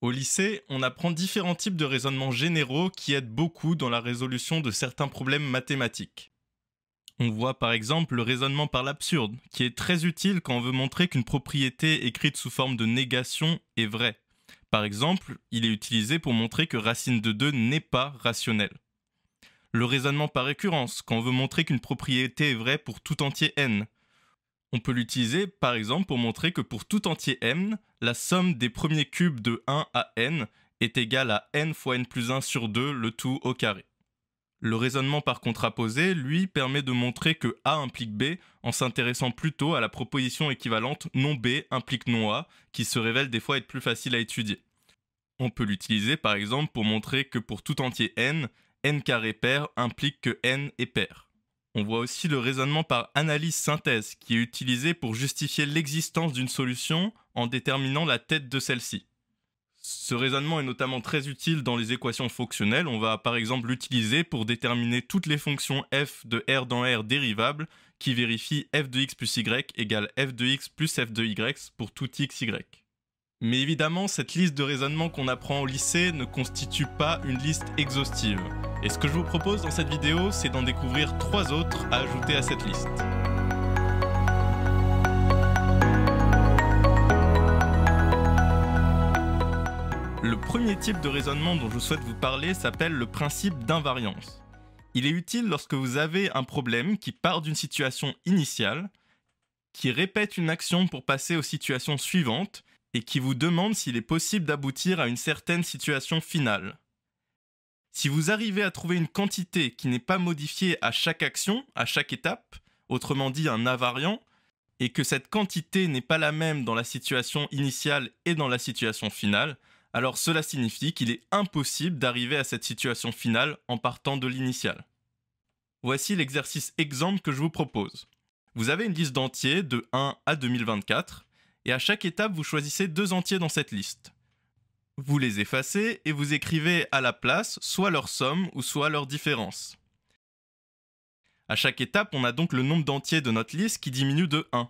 Au lycée, on apprend différents types de raisonnements généraux qui aident beaucoup dans la résolution de certains problèmes mathématiques. On voit par exemple le raisonnement par l'absurde, qui est très utile quand on veut montrer qu'une propriété écrite sous forme de négation est vraie. Par exemple, il est utilisé pour montrer que racine de 2 n'est pas rationnelle. Le raisonnement par récurrence, quand on veut montrer qu'une propriété est vraie pour tout entier n. On peut l'utiliser par exemple pour montrer que pour tout entier n, la somme des premiers cubes de 1 à n est égale à n fois n plus 1 sur 2, le tout au carré. Le raisonnement par contraposé, lui, permet de montrer que A implique B en s'intéressant plutôt à la proposition équivalente non B implique non A, qui se révèle des fois être plus facile à étudier. On peut l'utiliser par exemple pour montrer que pour tout entier n, n carré pair implique que n est pair. On voit aussi le raisonnement par analyse-synthèse, qui est utilisé pour justifier l'existence d'une solution en déterminant la tête de celle-ci. Ce raisonnement est notamment très utile dans les équations fonctionnelles. On va par exemple l'utiliser pour déterminer toutes les fonctions f de R dans R dérivables qui vérifient f de x plus y égale f de x plus f de y pour tout x, y. Mais évidemment, cette liste de raisonnements qu'on apprend au lycée ne constitue pas une liste exhaustive. Et ce que je vous propose dans cette vidéo, c'est d'en découvrir 3 autres à ajouter à cette liste. Le premier type de raisonnement dont je souhaite vous parler s'appelle le principe d'invariance. Il est utile lorsque vous avez un problème qui part d'une situation initiale, qui répète une action pour passer aux situations suivantes et qui vous demande s'il est possible d'aboutir à une certaine situation finale. Si vous arrivez à trouver une quantité qui n'est pas modifiée à chaque action, à chaque étape, autrement dit un invariant, et que cette quantité n'est pas la même dans la situation initiale et dans la situation finale, alors cela signifie qu'il est impossible d'arriver à cette situation finale en partant de l'initiale. Voici l'exercice exemple que je vous propose. Vous avez une liste d'entiers de 1 à 2024, et à chaque étape vous choisissez 2 entiers dans cette liste. Vous les effacez et vous écrivez à la place soit leur somme ou soit leur différence. À chaque étape, on a donc le nombre d'entiers de notre liste qui diminue de 1.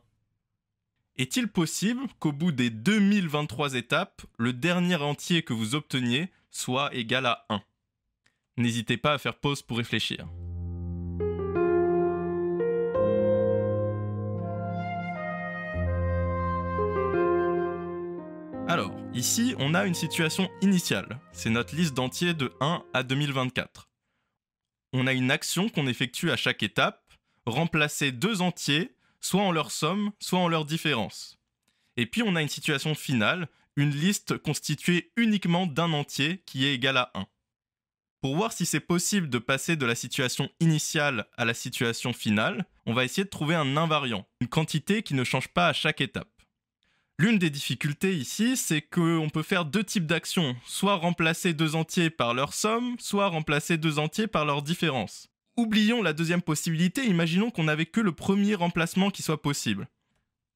Est-il possible qu'au bout des 2023 étapes, le dernier entier que vous obteniez soit égal à 1 ? N'hésitez pas à faire pause pour réfléchir. Alors, ici, on a une situation initiale. C'est notre liste d'entiers de 1 à 2024. On a une action qu'on effectue à chaque étape, remplacer 2 entiers, soit en leur somme, soit en leur différence. Et puis on a une situation finale, une liste constituée uniquement d'un entier qui est égal à 1. Pour voir si c'est possible de passer de la situation initiale à la situation finale, on va essayer de trouver un invariant, une quantité qui ne change pas à chaque étape. L'une des difficultés ici, c'est qu'on peut faire 2 types d'actions, soit remplacer 2 entiers par leur somme, soit remplacer 2 entiers par leur différence. Oublions la deuxième possibilité, imaginons qu'on n'avait que le premier remplacement qui soit possible.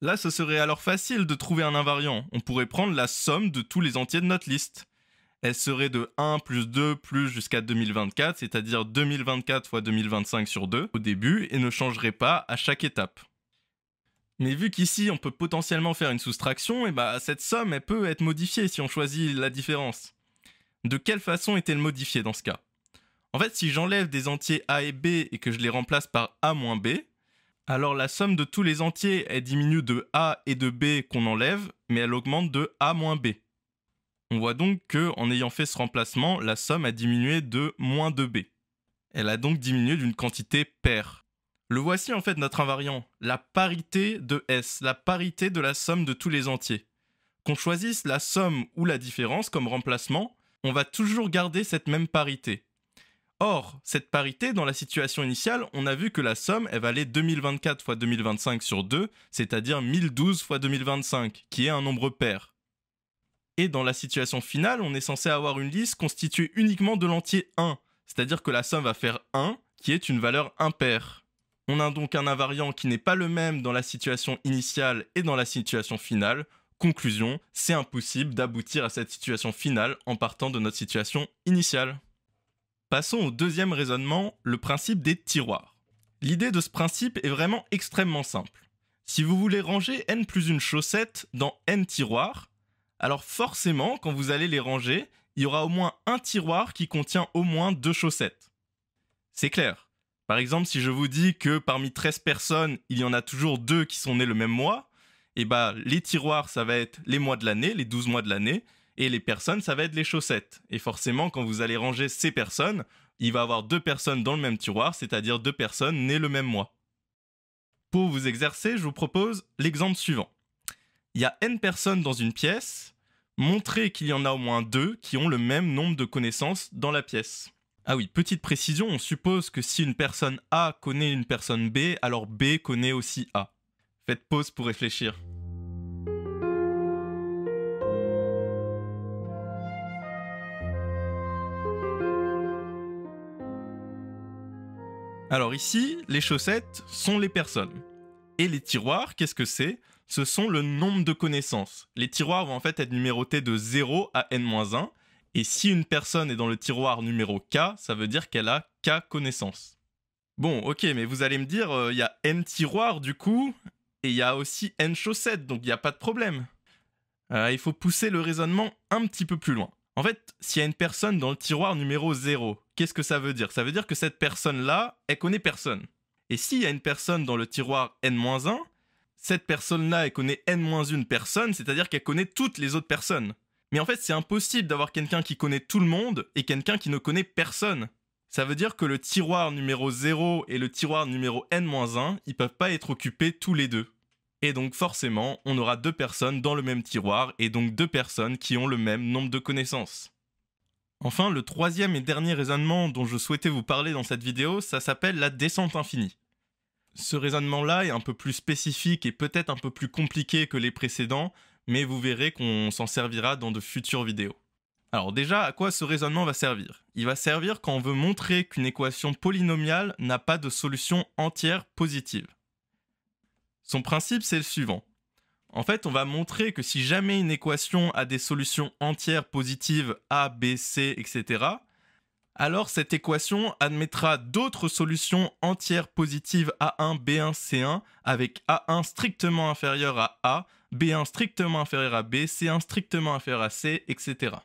Là, ce serait alors facile de trouver un invariant. On pourrait prendre la somme de tous les entiers de notre liste. Elle serait de 1 plus 2 plus jusqu'à 2024, c'est-à-dire 2024 fois 2025 sur 2 au début, et ne changerait pas à chaque étape. Mais vu qu'ici on peut potentiellement faire une soustraction, et cette somme elle peut être modifiée si on choisit la différence. De quelle façon est-elle modifiée dans ce cas ? En fait, si j'enlève des entiers A et B et que je les remplace par A moins B, alors la somme de tous les entiers elle diminue de A et de B qu'on enlève, mais elle augmente de A moins B. On voit donc qu'en ayant fait ce remplacement, la somme a diminué de moins 2B. Elle a donc diminué d'une quantité paire. Le voici en fait notre invariant, la parité de S, la parité de la somme de tous les entiers. Qu'on choisisse la somme ou la différence comme remplacement, on va toujours garder cette même parité. Or, cette parité, dans la situation initiale, on a vu que la somme, elle valait 2024 fois 2025 sur 2, c'est-à-dire 1012 fois 2025, qui est un nombre pair. Et dans la situation finale, on est censé avoir une liste constituée uniquement de l'entier 1, c'est-à-dire que la somme va faire 1, qui est une valeur impaire. On a donc un invariant qui n'est pas le même dans la situation initiale et dans la situation finale. Conclusion, c'est impossible d'aboutir à cette situation finale en partant de notre situation initiale. Passons au deuxième raisonnement, le principe des tiroirs. L'idée de ce principe est vraiment extrêmement simple. Si vous voulez ranger n plus une chaussette dans n tiroirs, Alors forcément, quand vous allez les ranger, il y aura au moins un tiroir qui contient au moins 2 chaussettes. C'est clair. Par exemple, si je vous dis que parmi 13 personnes, il y en a toujours 2 qui sont nées le même mois, et les tiroirs, ça va être les mois de l'année, les 12 mois de l'année, et les personnes, ça va être les chaussettes. Et forcément, quand vous allez ranger ces personnes, il va y avoir 2 personnes dans le même tiroir, c'est-à-dire 2 personnes nées le même mois. Pour vous exercer, je vous propose l'exemple suivant. Il y a n personnes dans une pièce, montrez qu'il y en a au moins 2 qui ont le même nombre de connaissances dans la pièce. Ah oui, petite précision, on suppose que si une personne A connaît une personne B, alors B connaît aussi A. Faites pause pour réfléchir. Alors ici, les chaussettes sont les personnes. Et les tiroirs, qu'est-ce que c'est ? Ce sont le nombre de connaissances. Les tiroirs vont en fait être numérotés de 0 à n-1. Et si une personne est dans le tiroir numéro K, ça veut dire qu'elle a K connaissances. Bon, ok, mais vous allez me dire, il y a n tiroirs du coup, et il y a aussi n chaussettes, donc il n'y a pas de problème. Il faut pousser le raisonnement un petit peu plus loin. En fait, s'il y a une personne dans le tiroir numéro 0, qu'est-ce que ça veut dire ? Ça veut dire que cette personne-là, elle connaît personne. Et s'il y a une personne dans le tiroir n-1, cette personne-là, elle connaît n-1 personne, c'est-à-dire qu'elle connaît toutes les autres personnes. Mais en fait, c'est impossible d'avoir quelqu'un qui connaît tout le monde et quelqu'un qui ne connaît personne. Ça veut dire que le tiroir numéro 0 et le tiroir numéro n-1, ils peuvent pas être occupés tous les deux. Et donc forcément, on aura 2 personnes dans le même tiroir et donc 2 personnes qui ont le même nombre de connaissances. Enfin, le troisième et dernier raisonnement dont je souhaitais vous parler dans cette vidéo, ça s'appelle la descente infinie. Ce raisonnement-là est un peu plus spécifique et peut-être un peu plus compliqué que les précédents, mais vous verrez qu'on s'en servira dans de futures vidéos. Alors déjà, à quoi ce raisonnement va servir ? Il va servir quand on veut montrer qu'une équation polynomiale n'a pas de solution entière positive. Son principe, c'est le suivant. En fait, on va montrer que si jamais une équation a des solutions entières positives A, B, C, etc., alors cette équation admettra d'autres solutions entières positives A1, B1, C1 avec A1 strictement inférieur à A, B1 strictement inférieur à B, C1 strictement inférieur à C, etc.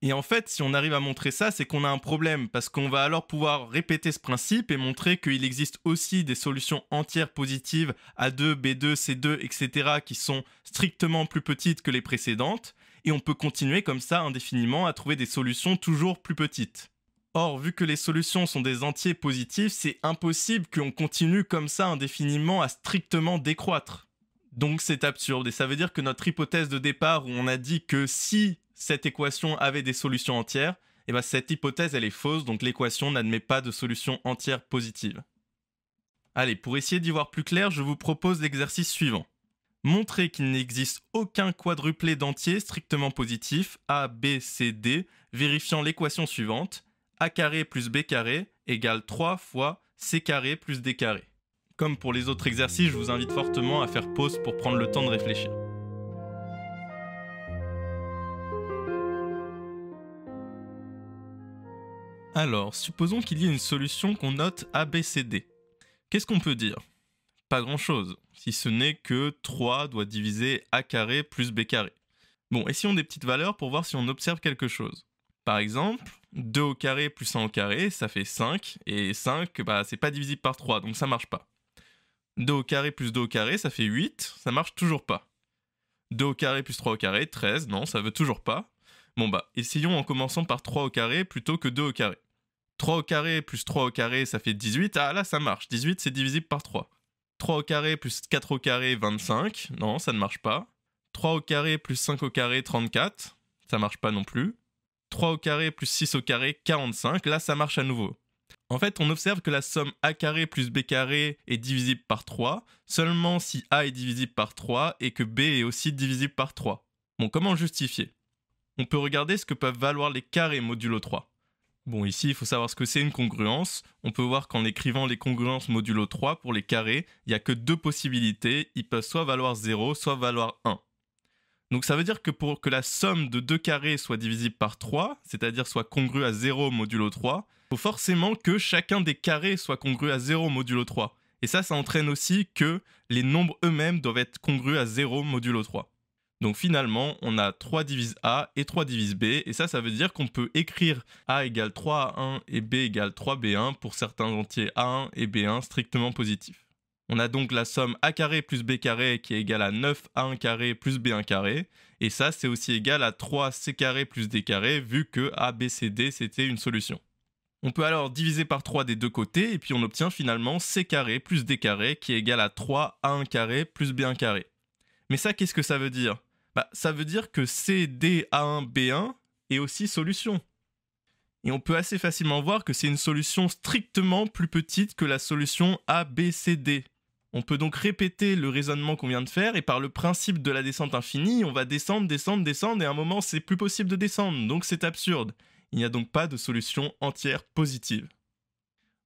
Et en fait, si on arrive à montrer ça, c'est qu'on a un problème, parce qu'on va alors pouvoir répéter ce principe et montrer qu'il existe aussi des solutions entières positives A2, B2, C2, etc. qui sont strictement plus petites que les précédentes, et on peut continuer comme ça indéfiniment à trouver des solutions toujours plus petites. Or, vu que les solutions sont des entiers positifs, c'est impossible qu'on continue comme ça indéfiniment à strictement décroître. Donc c'est absurde, et ça veut dire que notre hypothèse de départ où on a dit que si cette équation avait des solutions entières, et cette hypothèse elle est fausse, donc l'équation n'admet pas de solution entière positive. Allez, pour essayer d'y voir plus clair, je vous propose l'exercice suivant. Montrez qu'il n'existe aucun quadruplé d'entiers strictement positif, A, B, C, D, vérifiant l'équation suivante, A carré plus B carré égale 3 fois C carré plus D carré. Comme pour les autres exercices, je vous invite fortement à faire pause pour prendre le temps de réfléchir. Alors, supposons qu'il y ait une solution qu'on note ABCD. Qu'est-ce qu'on peut dire ? Pas grand-chose, si ce n'est que 3 doit diviser A carré plus B carré. Bon, essayons des petites valeurs pour voir si on observe quelque chose. Par exemple, 2 au carré plus 1 au carré, ça fait 5, et 5, c'est pas divisible par 3, donc ça marche pas. 2 au carré plus 2 au carré, ça fait 8, ça marche toujours pas. 2 au carré plus 3 au carré, 13, non, ça veut toujours pas. Bon essayons en commençant par 3 au carré plutôt que 2 au carré. 3 au carré plus 3 au carré, ça fait 18. Ah là, ça marche. 18, c'est divisible par 3. 3 au carré plus 4 au carré, 25. Non, ça ne marche pas. 3 au carré plus 5 au carré, 34. Ça marche pas non plus. 3 au carré plus 6 au carré, 45. Là, ça marche à nouveau. En fait, on observe que la somme A carré plus B carré est divisible par 3, seulement si A est divisible par 3 et que B est aussi divisible par 3. Bon, comment justifier ? On peut regarder ce que peuvent valoir les carrés modulo 3. Bon, ici, il faut savoir ce que c'est une congruence. On peut voir qu'en écrivant les congruences modulo 3 pour les carrés, il n'y a que 2 possibilités. Ils peuvent soit valoir 0, soit valoir 1. Donc ça veut dire que pour que la somme de 2 carrés soit divisible par 3, c'est-à-dire soit congrue à 0 modulo 3, il faut forcément que chacun des carrés soit congru à 0 modulo 3. Et ça entraîne aussi que les nombres eux-mêmes doivent être congrus à 0 modulo 3. Donc finalement, on a 3 divise A et 3 divise B, et ça veut dire qu'on peut écrire A égale 3A1 et B égale 3B1 pour certains entiers A1 et B1 strictement positifs. On a donc la somme A carré plus B carré qui est égale à 9A1 carré plus B1 carré, et ça c'est aussi égal à 3C carré plus D carré vu que A, B, C, D c'était une solution. On peut alors diviser par 3 des deux côtés, et puis on obtient finalement C carré plus D carré qui est égal à 3A1 carré plus B1 carré. Mais ça, qu'est-ce que ça veut dire ? Ça veut dire que CDA1B1 est aussi solution. Et on peut assez facilement voir que c'est une solution strictement plus petite que la solution ABCD. On peut donc répéter le raisonnement qu'on vient de faire, et par le principe de la descente infinie, on va descendre, descendre, descendre, et à un moment c'est plus possible de descendre, donc c'est absurde. Il n'y a donc pas de solution entière positive.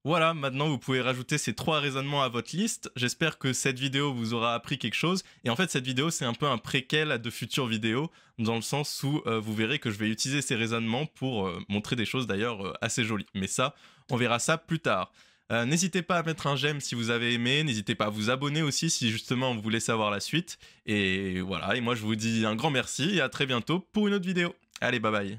Voilà, maintenant vous pouvez rajouter ces 3 raisonnements à votre liste. J'espère que cette vidéo vous aura appris quelque chose. Et en fait, cette vidéo, c'est un peu un préquel à de futures vidéos, dans le sens où vous verrez que je vais utiliser ces raisonnements pour montrer des choses d'ailleurs assez jolies. Mais ça, on verra ça plus tard. N'hésitez pas à mettre un j'aime si vous avez aimé, n'hésitez pas à vous abonner aussi si justement vous voulez savoir la suite. Et voilà, et moi je vous dis un grand merci et à très bientôt pour une autre vidéo. Allez, bye bye.